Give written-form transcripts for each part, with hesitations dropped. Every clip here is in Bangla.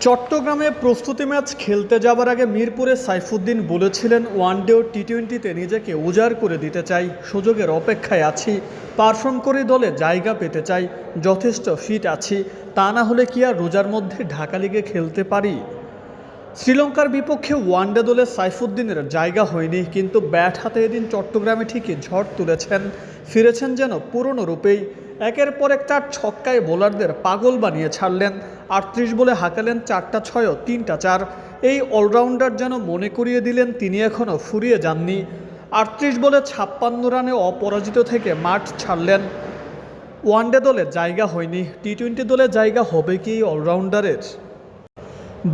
চট্টগ্রামে প্রস্তুতি ম্যাচ খেলতে যাবার আগে মিরপুরে সাইফুদ্দিন বলেছিলেন, ওয়ানডে ও টি-20তে নিজেকে উজাড় করে দিতে চাই, সুযোগের অপেক্ষায় আছি, পারফর্ম করে দলে জায়গা পেতে চাই, যথেষ্ট ফিট আছি, তা না হলে কি আর রোজার মধ্যে ঢাকা লিগে খেলতে পারি। শ্রীলঙ্কার বিপক্ষে ওয়ানডে দলে সাইফুদ্দিনের জায়গা হয়নি, কিন্তু ব্যাট হাতে এদিন চট্টগ্রামে ঠিকই ঝড় তুলেছেন, ফিরেছেন যেন পুরনো রূপেই। একের পর এক 4 ছক্কায় বোলারদের পাগল বানিয়ে ছাড়লেন। 38 বলে হাঁকালেন 4টা 6 ও 3টা 4। এই অলরাউন্ডার যেন মনে করিয়ে দিলেন তিনি এখনও ফুরিয়ে যাননি। 38 বলে 56 রানে অপরাজিত থেকে মাঠ ছাড়লেন। ওয়ানডে দলে জায়গা হয়নি, টি-20 দলে জায়গা হবে কি এই অলরাউন্ডারের?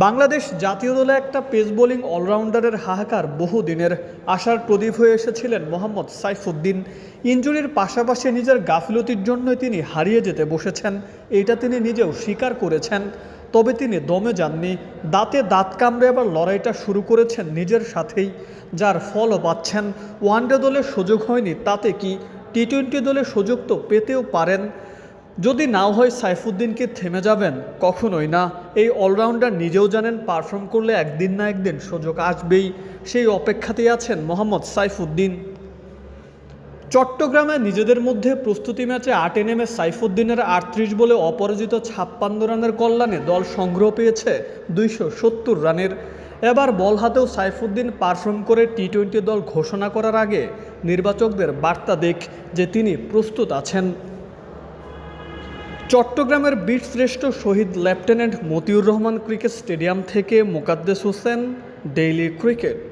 বাংলাদেশ জাতীয় দলে একটা পেস বোলিং অলরাউন্ডারের হাহাকার বহুদিনের। আশার প্রদীপ হয়ে এসেছিলেন মোহাম্মদ সাইফুদ্দিন। ইনজুরির পাশাপাশি নিজের গাফিলতির জন্যই তিনি হারিয়ে যেতে বসেছেন, এটা তিনি নিজেও স্বীকার করেছেন। তবে তিনি দমে যাননি, দাঁতে দাঁত কামড়ে আবার লড়াইটা শুরু করেছেন নিজের সাথেই, যার ফলও পাচ্ছেন। ওয়ানডে দলে সুযোগ হয়নি তাতে কি, টি-20 দলে সুযোগ তো পেতেও পারেন। যদি নাও হয় সাইফুদ্দিনকে থেমে যাবেন, কখনোই না। এই অলরাউন্ডার নিজেও জানেন পারফর্ম করলে একদিন না একদিন সুযোগ আসবেই, সেই অপেক্ষাতেই আছেন মোহাম্মদ সাইফুদ্দিন। চট্টগ্রামে নিজেদের মধ্যে প্রস্তুতি ম্যাচে 8-এ নেমে সাইফুদ্দিনের 38 বলে অপরাজিত 56 রানের কল্যাণে দল সংগ্রহ পেয়েছে 270 রানের। এবার বল হাতেও সাইফুদ্দিন পারফর্ম করে টি-20 দল ঘোষণা করার আগে নির্বাচকদের বার্তা দেখ যে তিনি প্রস্তুত আছেন। চট্টগ্রামের বীরশ্রেষ্ঠ শহীদ lieutenant Motiur Rahman cricket stadium থেকে মোকাদ্দেস হোসেন, ডেইলি ক্রিকেট।